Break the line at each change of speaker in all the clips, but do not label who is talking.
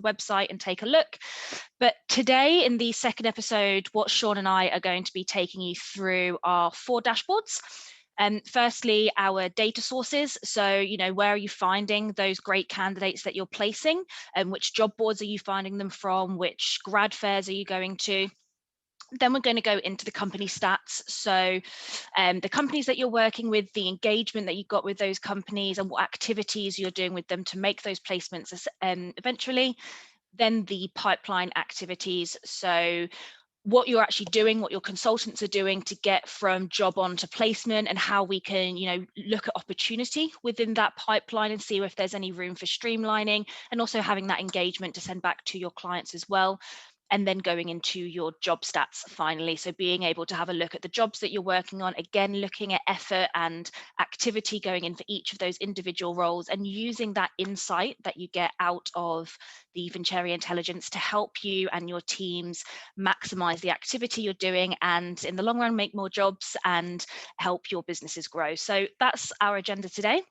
website and take a look. But today, in the second episode, what Sean and I are going to be taking you through are 4 dashboards. Firstly, our data sources. So, where are you finding those great candidates that you're placing? And which job boards are you finding them from? Which grad fairs are you going to? Then we're going to go into the company stats. So the companies that you're working with, the engagement that you've got with those companies, and what activities you're doing with them to make those placements eventually. Then the pipeline activities. So what you're actually doing, what your consultants are doing to get from job on to placement, and how we can, look at opportunity within that pipeline and see if there's any room for streamlining, and also having that engagement to send back to your clients as well. And then going into your job stats finally. So being able to have a look at the jobs that you're working on, again, looking at effort and activity going in for each of those individual roles, and using that insight that you get out of the Vincere intelligence to help you and your teams maximize the activity you're doing, and in the long run, make more jobs and help your businesses grow. So that's our agenda today.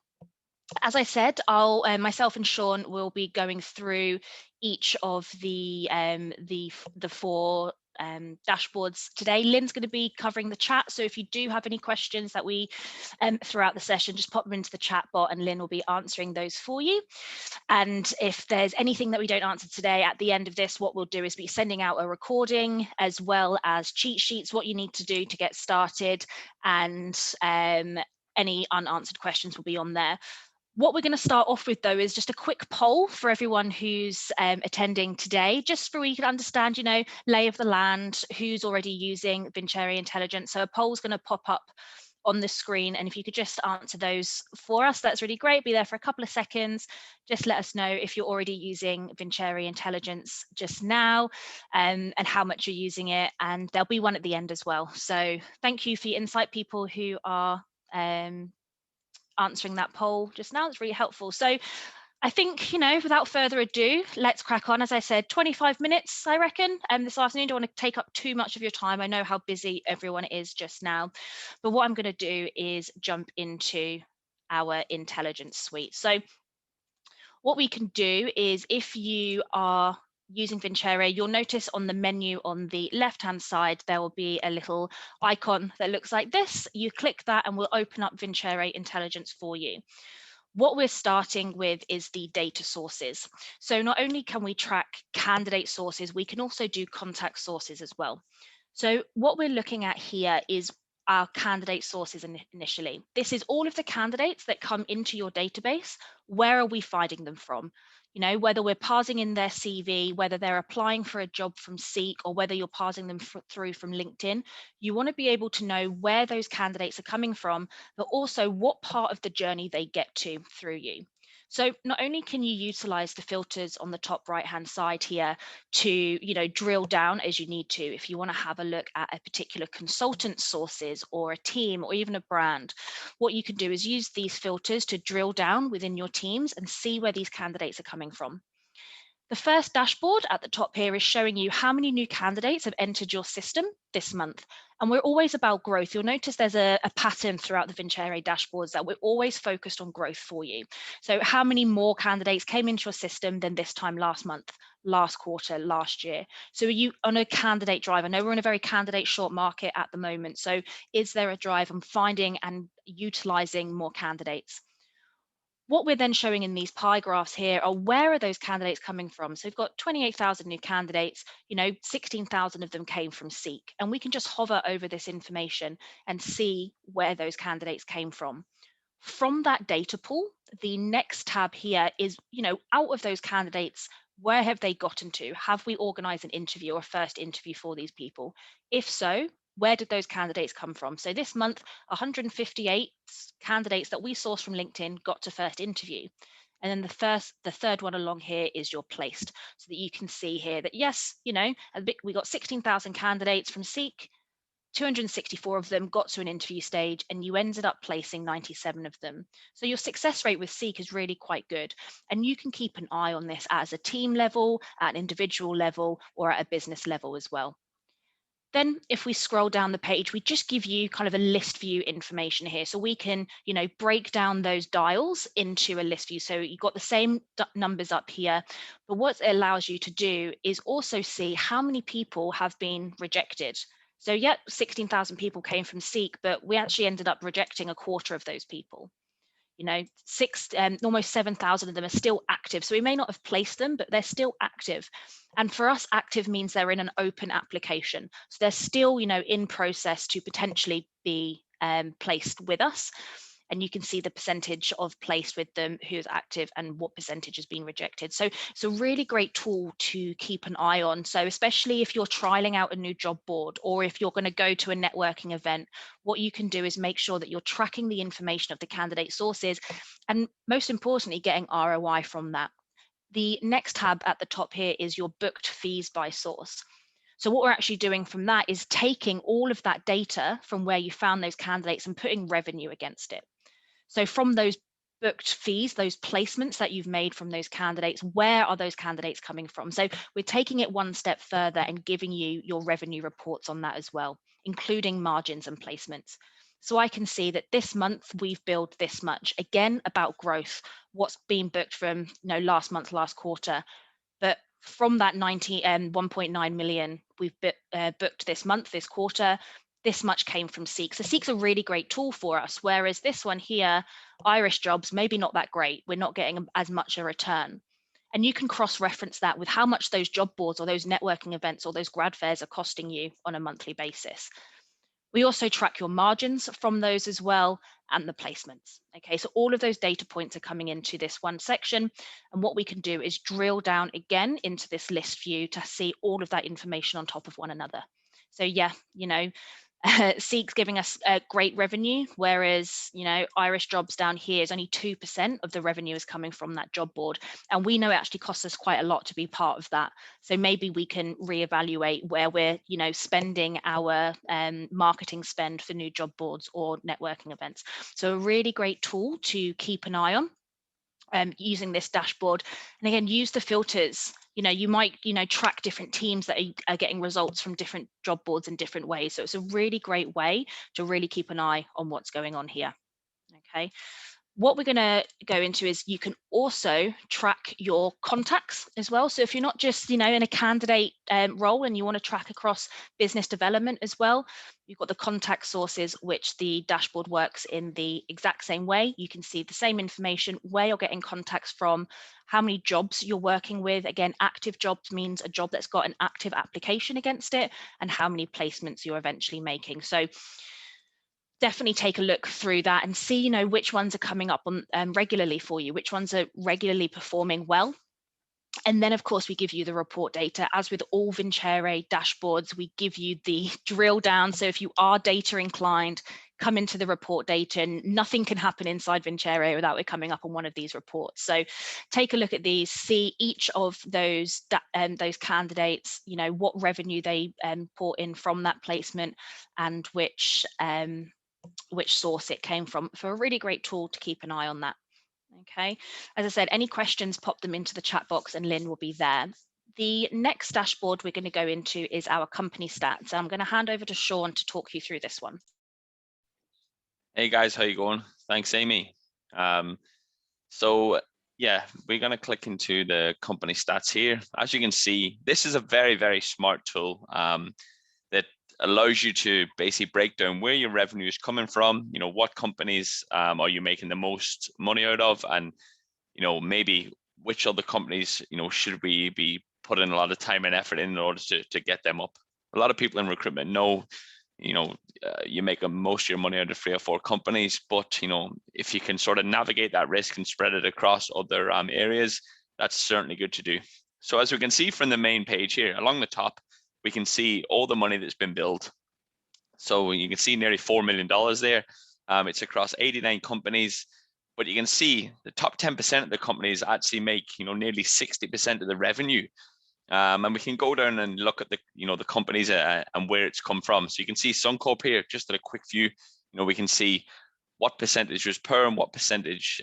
As I said, myself and Sean will be going through each of the 4 dashboards today. Lynn's going to be covering the chat, so if you do have any questions that we throughout the session, just pop them into the chat bot and Lynn will be answering those for you. And if there's anything that we don't answer today, at the end of this, what we'll do is be sending out a recording as well as cheat sheets, what you need to do to get started, and any unanswered questions will be on there. What we're going to start off with, though, is just a quick poll for everyone who's attending today, just so we can understand, lay of the land, who's already using Vincere Intelligence. So a poll is going to pop up on the screen, and if you could just answer those for us, that's really great. Be there for a couple of seconds. Just let us know if you're already using Vincere Intelligence just now, and how much you're using it, and there'll be one at the end as well. So thank you for your insight, people who are answering that poll just now. It's really helpful. So I think, without further ado, let's crack on. As I said, 25 minutes, I reckon, this afternoon. Don't want to take up too much of your time. I know how busy everyone is just now. But what I'm going to do is jump into our intelligence suite. So what we can do is, if you are using Vincere, you'll notice on the menu on the left-hand side, there will be a little icon that looks like this. You click that and we'll open up Vincere Intelligence for you. What we're starting with is the data sources. So not only can we track candidate sources, we can also do contact sources as well. So what we're looking at here is our candidate sources initially. This is all of the candidates that come into your database. Where are we finding them from? Whether we're parsing in their CV, whether they're applying for a job from Seek, or whether you're parsing them through from LinkedIn, you want to be able to know where those candidates are coming from, but also what part of the journey they get to through you. So not only can you utilize the filters on the top right-hand side here to, drill down as you need to, if you want to have a look at a particular consultant sources or a team or even a brand, what you can do is use these filters to drill down within your teams and see where these candidates are coming from. The first dashboard at the top here is showing you how many new candidates have entered your system this month. And we're always about growth. You'll notice there's a pattern throughout the Vincere dashboards that we're always focused on growth for you. So how many more candidates came into your system than this time last month, last quarter, last year? So are you on a candidate drive? I know we're in a very candidate short market at the moment. So is there a drive on finding and utilizing more candidates? What we're then showing in these pie graphs here are, where are those candidates coming from? So we've got 28,000 new candidates, 16,000 of them came from Seek, and we can just hover over this information and see where those candidates came from. From that data pool, the next tab here is, out of those candidates, where have they gotten to? Have we organized an interview or a first interview for these people? If so, where did those candidates come from? So this month, 158 candidates that we sourced from LinkedIn got to first interview. And then the third one along here is your placed, so that you can see here that yes, we got 16,000 candidates from Seek, 264 of them got to an interview stage, and you ended up placing 97 of them. So your success rate with Seek is really quite good. And you can keep an eye on this as a team level, at an individual level, or at a business level as well. Then if we scroll down the page, we just give you kind of a list view information here. So we can, break down those dials into a list view. So you've got the same numbers up here, but what it allows you to do is also see how many people have been rejected. So yeah, 16,000 people came from Seek, but we actually ended up rejecting a quarter of those people. Almost 7,000 of them are still active. So we may not have placed them, but they're still active. And for us, active means they're in an open application. So they're still, in process to potentially be placed with us. And you can see the percentage of placed with them, who's active, and what percentage has been rejected. So it's a really great tool to keep an eye on. So especially if you're trialing out a new job board, or if you're going to go to a networking event, what you can do is make sure that you're tracking the information of the candidate sources, and most importantly, getting ROI from that. The next tab at the top here is your booked fees by source. So what we're actually doing from that is taking all of that data from where you found those candidates and putting revenue against it. So from those booked fees, those placements that you've made from those candidates, where are those candidates coming from? So we're taking it one step further and giving you your revenue reports on that as well, including margins and placements. So I can see that this month we've billed this much. Again, about growth, what's been booked from last month, last quarter. But from that 1.9 million we've booked this month, this quarter, this much came from Seek. So Seek's a really great tool for us, whereas this one here, Irish Jobs, maybe not that great. We're not getting as much a return. And you can cross-reference that with how much those job boards or those networking events or those grad fairs are costing you on a monthly basis. We also track your margins from those as well, and the placements. Okay, so all of those data points are coming into this one section. And what we can do is drill down again into this list view to see all of that information on top of one another. So yeah, Seek's giving us great revenue, whereas Irish Jobs down here is only 2% of the revenue is coming from that job board, and we know it actually costs us quite a lot to be part of that. So maybe we can reevaluate where we're spending our marketing spend for new job boards or networking events. So a really great tool to keep an eye on. Using this dashboard, and again, use the filters. You might track different teams that are getting results from different job boards in different ways. So it's a really great way to really keep an eye on what's going on here. Okay. What we're going to go into is you can also track your contacts as well. So if you're not just in a candidate role and you want to track across business development as well, you've got the contact sources, which the dashboard works in the exact same way. You can see the same information, where you're getting contacts from, how many jobs you're working with. Again, active jobs means a job that's got an active application against it, and how many placements you're eventually making. So definitely take a look through that and see, which ones are coming up on regularly for you, which ones are regularly performing well. And then, of course, we give you the report data. As with all Vincere dashboards, we give you the drill down. So if you are data inclined, come into the report data, and nothing can happen inside Vincere without it coming up on one of these reports. So take a look at these, see each of those candidates, what revenue they brought in from that placement, and which source it came from, for a really great tool to keep an eye on that. Okay, as I said, any questions, pop them into the chat box and Lynn will be there. The next dashboard we're going to go into is our company stats. So I'm going to hand over to Sean to talk you through this one.
Hey guys, how you going? Thanks, Amy. So yeah, we're going to click into the company stats here. As you can see, this is a very, very smart tool that allows you to basically break down where your revenue is coming from, what companies are you making the most money out of, and maybe which other companies should we be putting a lot of time and effort in order to get them up. A lot of people in recruitment know you make most of your money out of 3 or 4 companies, but if you can sort of navigate that risk and spread it across other areas, that's certainly good to do. So as we can see from the main page here, along the top, we can see all the money that's been billed. So you can see nearly $4 million there. It's across 89 companies, but you can see the top 10% of the companies actually make nearly 60% of the revenue. And we can go down and look at the the companies and where it's come from. So you can see Suncorp here, just at a quick view. We can see what percentage was perm, what percentage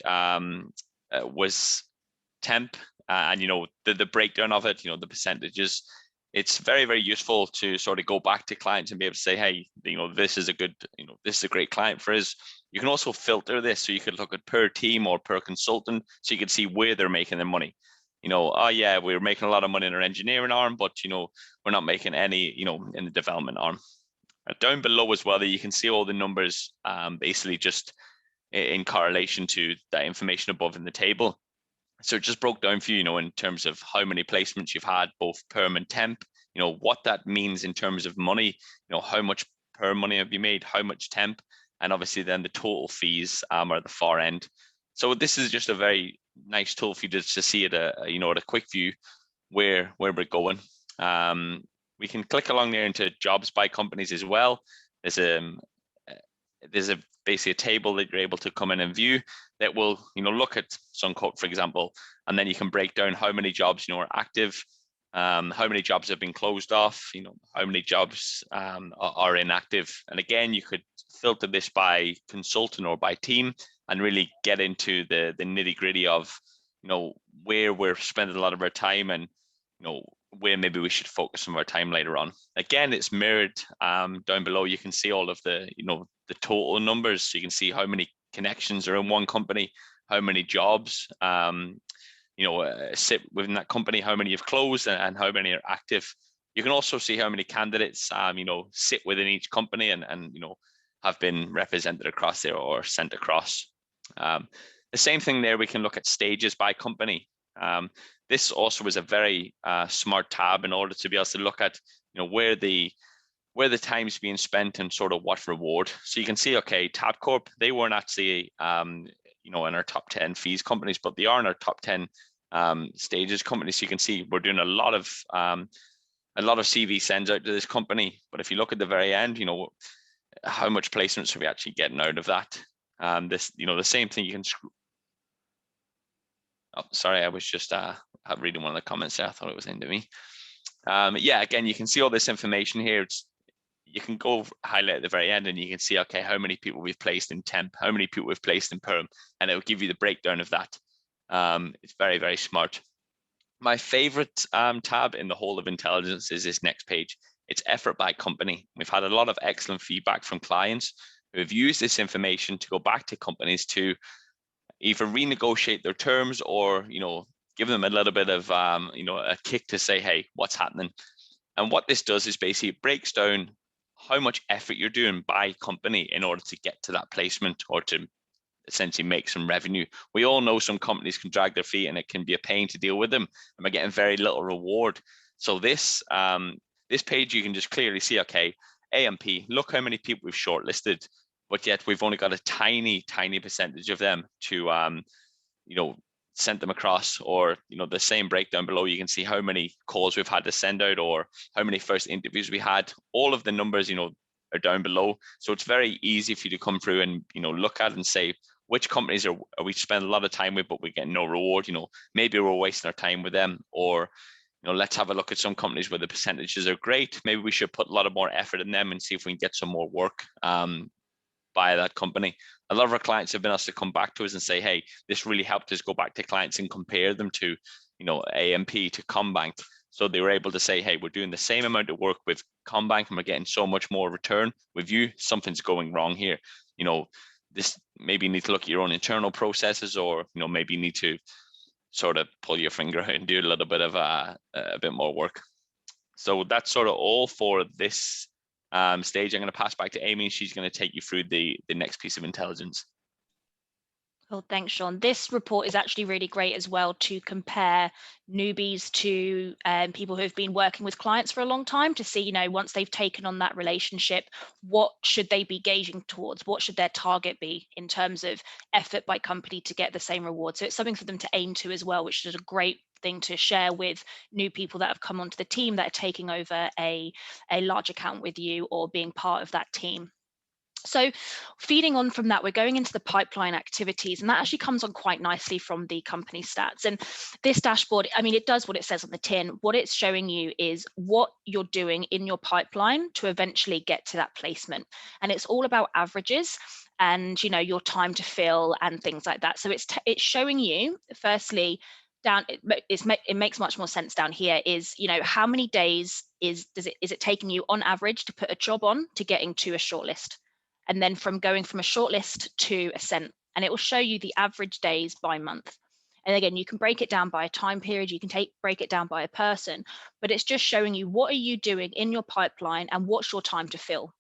was temp, and the breakdown of it. The percentages. it's very, very useful to sort of go back to clients and be able to say, hey, this is a good, this is a great client for us. You can also filter this, so you could look at per team or per consultant, so you can see where they're making their money. Oh yeah, we're making a lot of money in our engineering arm, but we're not making any, in the development arm. Down below as well, you can see all the numbers, basically just in correlation to that information above in the table. So it just broke down for you, in terms of how many placements you've had, both perm and temp, what that means in terms of money, how much perm money have you made, how much temp, and obviously then the total fees are at the far end. So this is just a very nice tool for you to see at a quick view where we're going. We can click along there into jobs by companies as well. There's basically a table that you're able to come in and view that will look at Suncoat, for example, and then you can break down how many jobs are active, how many jobs have been closed off, how many jobs are inactive. And again, you could filter this by consultant or by team and really get into the nitty gritty of where we're spending a lot of our time and where maybe we should focus some of our time later on. Again, it's mirrored down below. You can see all of the the total numbers, so you can see how many connections are in one company, how many jobs sit within that company, how many have closed, and how many are active. You can also see how many candidates sit within each company and have been represented across there or sent across. The same thing there, we can look at stages by company. This also is a very smart tab in order to be able to look at where the time's being spent and sort of what reward. So you can see, okay, Tabcorp, they weren't actually in our top 10 fees companies, but they are in our top 10 stages companies. So you can see we're doing a lot of CV sends out to this company. But if you look at the very end, how much placements are we actually getting out of that? The same thing you can. Oh, sorry, I was just reading one of the comments there. I thought it was into me. Yeah, again, you can see all this information here. You can go highlight at the very end and you can see, okay, how many people we've placed in temp, how many people we've placed in perm, and it will give you the breakdown of that. It's very, very smart. My favorite tab in the whole of intelligence is this next page. It's effort by company. We've had a lot of excellent feedback from clients who have used this information to go back to companies to either renegotiate their terms or give them a little bit of a kick to say, hey, what's happening? And what this does is basically it breaks down how much effort you're doing by company in order to get to that placement or to essentially make some revenue. We all know some companies can drag their feet and it can be a pain to deal with them, and we're getting very little reward. So this page, you can just clearly see, okay, AMP, look how many people we've shortlisted, but yet we've only got a tiny percentage of them to sent them across. Or the same breakdown below, you can see how many calls we've had to send out or how many first interviews we had. All of the numbers are down below, so it's very easy for you to come through and look at and say which companies are we spend a lot of time with but we get no reward. Maybe we're wasting our time with them. Or let's have a look at some companies where the percentages are great. Maybe we should put a lot of more effort in them and see if we can get some more work by that company. A lot of our clients have been asked to come back to us and say, hey, this really helped us go back to clients and compare them to AMP, to Combank. So they were able to say, hey, we're doing the same amount of work with Combank and we're getting so much more return. With you, something's going wrong here. This maybe you need to look at your own internal processes, or maybe you need to sort of pull your finger out and do a little bit of a bit more work. So that's sort of all for this stage. I'm going to pass back to Amy. She's going to take you through the next piece of intelligence.
Well, thanks, Sean. This report is actually really great as well to compare newbies to people who have been working with clients for a long time to see, once they've taken on that relationship, what should they be gauging towards? What should their target be in terms of effort by company to get the same reward? So it's something for them to aim to as well, which is a great thing to share with new people that have come onto the team that are taking over a large account with you or being part of that team. So feeding on from that, we're going into the pipeline activities, and that actually comes on quite nicely from the company stats. And this dashboard, it does what it says on the tin. What it's showing you is what you're doing in your pipeline to eventually get to that placement. And it's all about averages and, your time to fill and things like that. So it's showing you, firstly, down, it makes much more sense down here is, you know, how many days is it taking you on average to put a job on to getting to a shortlist, and then from going from a shortlist to a sent, and it will show you the average days by month. And again, you can break it down by a time period, you can break it down by a person, but it's just showing you what are you doing in your pipeline and what's your time to fill,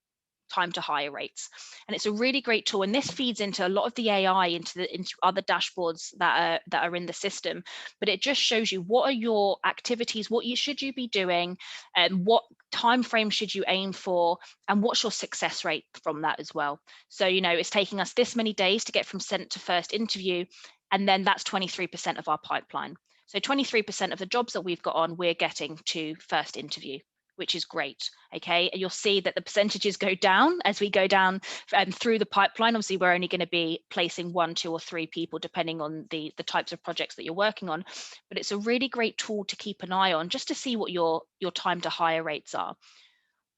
time to hire rates. And it's a really great tool, and this feeds into a lot of the AI into other dashboards that are in the system. But it just shows you what are your activities, what should you be doing, and what time frame should you aim for, and what's your success rate from that as well. So, you know, it's taking us this many days to get from sent to first interview, and then that's 23% of our pipeline. So 23% of the jobs that we've got on, we're getting to first interview, which is great. Okay, and you'll see that the percentages go down as we go down through the pipeline. Obviously, we're only going to be placing 1, 2, or 3 people depending on the types of projects that you're working on. But it's a really great tool to keep an eye on, just to see what your time to hire rates are.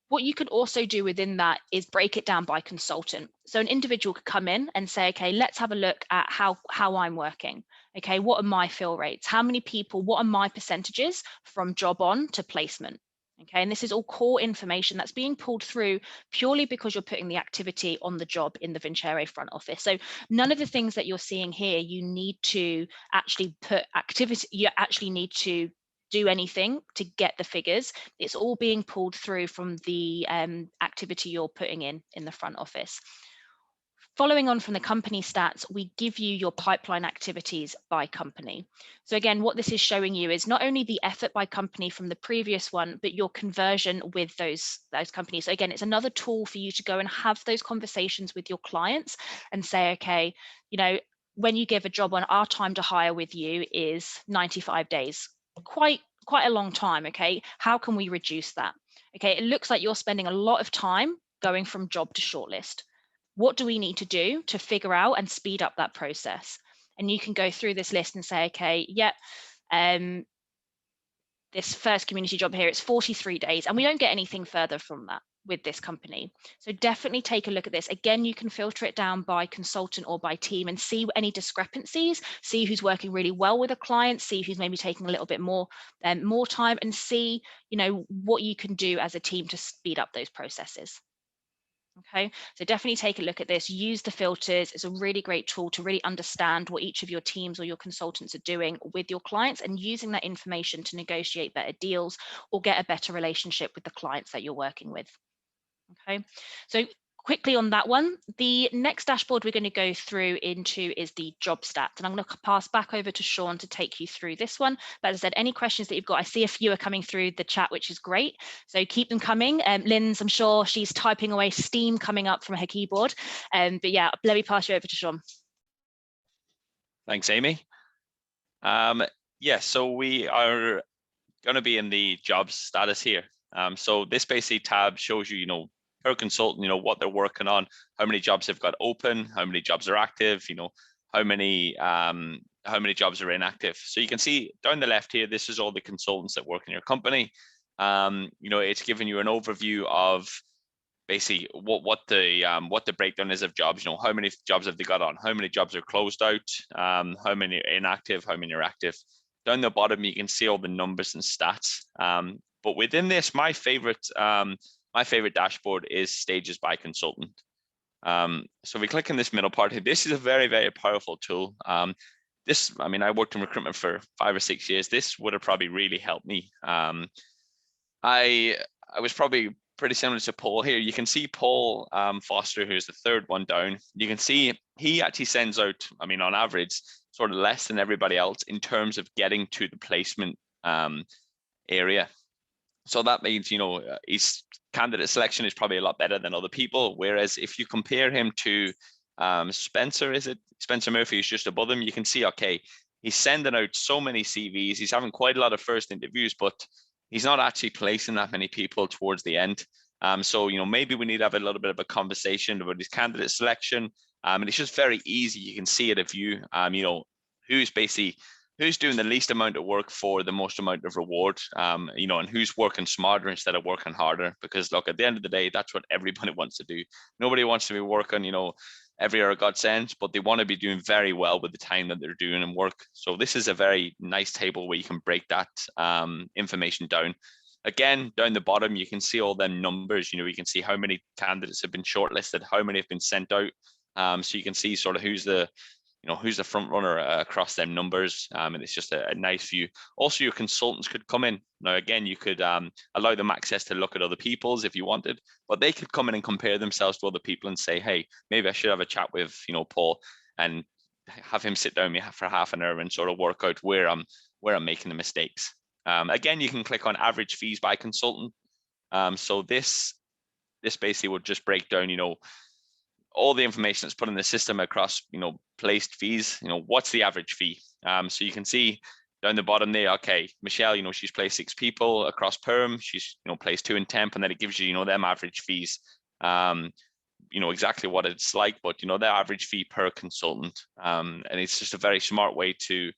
What you can also do within that is break it down by consultant. So an individual could come in and say, okay, let's have a look at how I'm working. Okay, what are my fill rates? How many people, what are my percentages from job on to placement? Okay, and this is all core information that's being pulled through purely because you're putting the activity on the job in the Vincere front office. So none of the things that you're seeing here, you need to actually put activity, you actually need to do anything to get the figures. It's all being pulled through from the activity you're putting in the front office. Following on from the company stats, we give you your pipeline activities by company. So again, what this is showing you is not only the effort by company from the previous one, but your conversion with those companies. So again, it's another tool for you to go and have those conversations with your clients and say, okay, you know, when you give a job on, our time to hire with you is 95 days. Quite a long time. Okay, how can we reduce that? Okay, it looks like you're spending a lot of time going from job to shortlist. What do we need to do to figure out and speed up that process? And you can go through this list and say, okay, yeah, this first community job here, it's 43 days, and we don't get anything further from that with this company. So definitely take a look at this. Again, you can filter it down by consultant or by team and see any discrepancies, see who's working really well with a client, see who's maybe taking a little bit more time, and see, you know, what you can do as a team to speed up those processes. Okay, so definitely take a look at this, use the filters. It's a really great tool to really understand what each of your teams or your consultants are doing with your clients, and using that information to negotiate better deals or get a better relationship with the clients that you're working with. Okay, so quickly on that one, the next dashboard we're going to go through into is the job stats, and I'm going to pass back over to Sean to take you through this one. But as I said, any questions that you've got, I see a few are coming through the chat, which is great, so keep them coming. Lynn's, I'm sure she's typing away, steam coming up from her keyboard, but yeah, let me pass you over to Sean.
Thanks, Amy. So we are going to be in the jobs status here. So this basically tab shows you, you know, per consultant, you know, what they're working on, how many jobs they've got open, how many jobs are active, you know, how many jobs are inactive. So you can see down the left here, this is all the consultants that work in your company. You know, it's giving you an overview of basically what the breakdown is of jobs. You know, how many jobs have they got on, how many jobs are closed out, how many are inactive, how many are active. Down the bottom, you can see all the numbers and stats. But within this, my favorite dashboard is stages by consultant. So we click in this middle part here. This is a very, very powerful tool. I mean, I worked in recruitment for 5 or 6 years. This would have probably really helped me. I was probably pretty similar to Paul here. You can see Paul Foster, who's the third one down. You can see he actually sends out, I mean, on average, sort of less than everybody else in terms of getting to the placement area. So that means, you know, his candidate selection is probably a lot better than other people. Whereas if you compare him to Spencer Murphy, who's just above him, you can see, okay, he's sending out so many CVs. He's having quite a lot of first interviews, but he's not actually placing that many people towards the end. So, you know, maybe we need to have a little bit of a conversation about his candidate selection. And it's just very easy. You can see at a view, you know, who's doing the least amount of work for the most amount of reward, you know, and who's working smarter instead of working harder. Because look, at the end of the day, that's what everybody wants to do. Nobody wants to be working, you know, every hour God sends, but they want to be doing very well with the time that they're doing in work. So this is a very nice table where you can break that information down. Again, down the bottom, you can see all them numbers. You can see how many candidates have been shortlisted, how many have been sent out. So you can see sort of who's the front runner across them numbers, and it's just a nice view. Also, your consultants could come in. Now, again, you could allow them access to look at other people's if you wanted, but they could come in and compare themselves to other people and say, hey, maybe I should have a chat with Paul, and have him sit down with me for half an hour and sort of work out where I'm making the mistakes. Again, you can click on average fees by consultant. So this basically would just break down, all the information that's put in the system across, placed fees, what's the average fee? So you can see down the bottom there, okay, Michelle, she's placed 6 people across perm, she's, placed 2 in temp, and then it gives you, them average fees, exactly what it's like, but, their average fee per consultant. And it's just a very smart way to,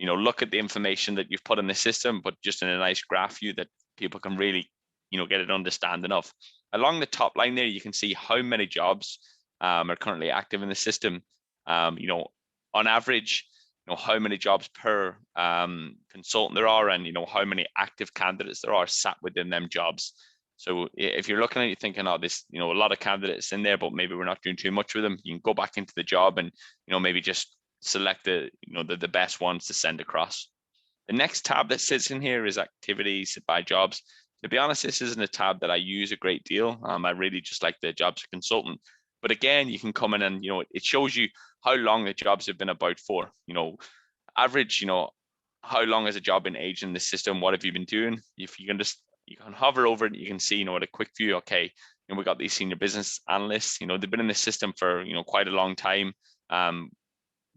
look at the information that you've put in the system, but just in a nice graph view that people can really, get an understanding of. Along the top line there, you can see how many jobs are currently active in the system. On average, how many jobs per consultant there are, and how many active candidates there are sat within them jobs. So if you're looking at it thinking, oh, this, a lot of candidates in there, but maybe we're not doing too much with them, you can go back into the job and maybe just select the best ones to send across. The next tab that sits in here is activities by jobs. To be honest, this isn't a tab that I use a great deal. I really just like the jobs consultant. But again, you can come in and, it shows you how long the jobs have been about for, average, how long has a job been aged in the system? What have you been doing? If you can hover over it, you can see, at a quick view, okay, we got these senior business analysts, they've been in the system for, quite a long time.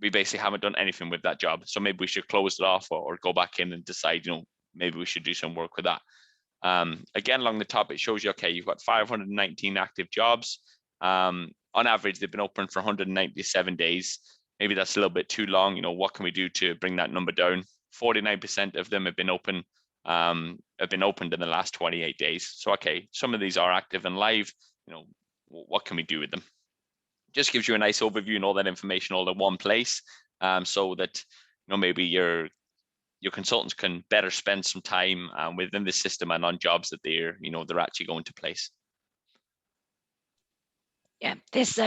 We basically haven't done anything with that job. So maybe we should close it off or go back in and decide, maybe we should do some work with that. Again, along the top, it shows you, okay, you've got 519 active jobs. On average, they've been open for 197 days. Maybe that's a little bit too long. What can we do to bring that number down? 49% of them have been opened in the last 28 days. So, okay, some of these are active and live. What can we do with them? Just gives you a nice overview and all that information all in one place, so that maybe your consultants can better spend some time within the system and on jobs that they're actually going to place.
Yeah, this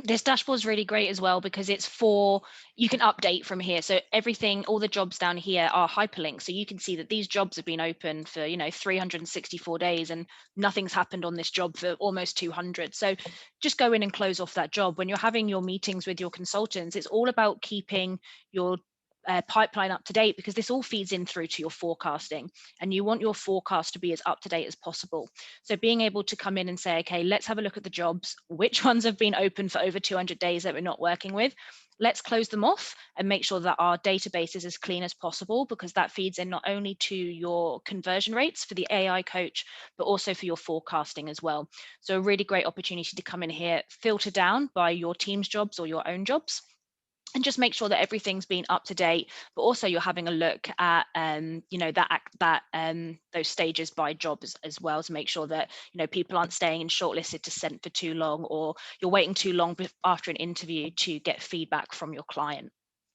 this dashboard is really great as well, because it's you can update from here. So everything, all the jobs down here are hyperlinked. So you can see that these jobs have been open for 364 days and nothing's happened on this job for almost 200. So just go in and close off that job. When you're having your meetings with your consultants, it's all about keeping your pipeline up to date, because this all feeds in through to your forecasting, and you want your forecast to be as up to date as possible. So being able to come in and say, okay, let's have a look at the jobs, which ones have been open for over 200 days that we're not working with, let's close them off and make sure that our database is as clean as possible, because that feeds in not only to your conversion rates for the AI coach, but also for your forecasting as well. So a really great opportunity to come in here, filter down by your team's jobs or your own jobs, and just make sure that everything's been up to date, but also you're having a look at those stages by jobs as well, to make sure that people aren't staying in shortlisted to send for too long, or you're waiting too long after an interview to get feedback from your client.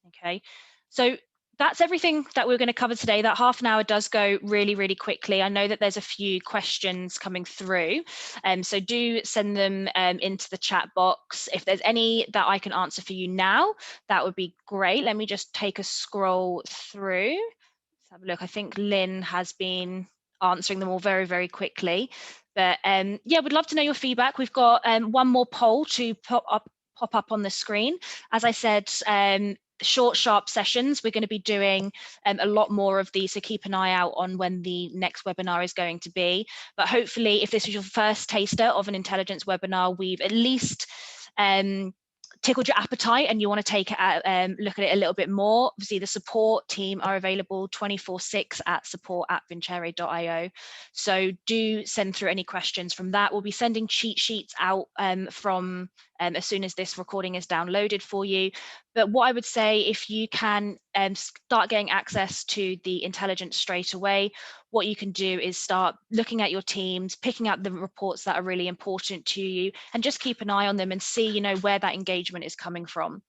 Okay, so that's everything that we're going to cover today. That half an hour does go really, really quickly. I know that there's a few questions coming through, so do send them into the chat box. If there's any that I can answer for you now, that would be great. Let me just take a scroll through. Let's have a look. I think Lynn has been answering them all very, very quickly. But yeah, we'd love to know your feedback. We've got one more poll to pop up on the screen. As I said, short, sharp sessions. We're going to be doing a lot more of these, so keep an eye out on when the next webinar is going to be. But hopefully, if this is your first taster of an intelligence webinar, we've at least tickled your appetite and you want to take it look at it a little bit more. Obviously, the support team are available 24/6 at support@vincere.io. So do send through any questions from that. We'll be sending cheat sheets out from as soon as this recording is downloaded for you. But what I would say, if you can start getting access to the intelligence straight away, what you can do is start looking at your teams, picking out the reports that are really important to you, and just keep an eye on them and see, where that engagement is coming from.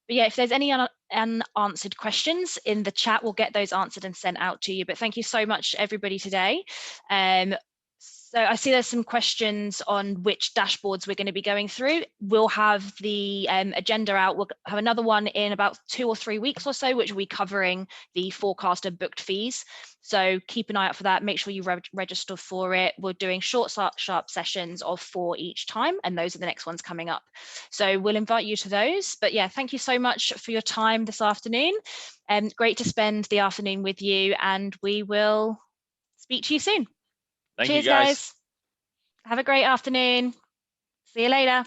But yeah, if there's any unanswered questions in the chat, we'll get those answered and sent out to you. But thank you so much, everybody, today. So I see there's some questions on which dashboards we're going to be going through. We'll have the agenda out. We'll have another one in about 2 or 3 weeks or so, which will be covering the forecaster booked fees. So keep an eye out for that. Make sure you register for it. We're doing short, sharp sessions of 4 each time, and those are the next ones coming up. So we'll invite you to those. But yeah, thank you so much for your time this afternoon. Great to spend the afternoon with you, and we will speak to you soon.
Thank
Cheers,
you, guys.
Have a great afternoon. See you later.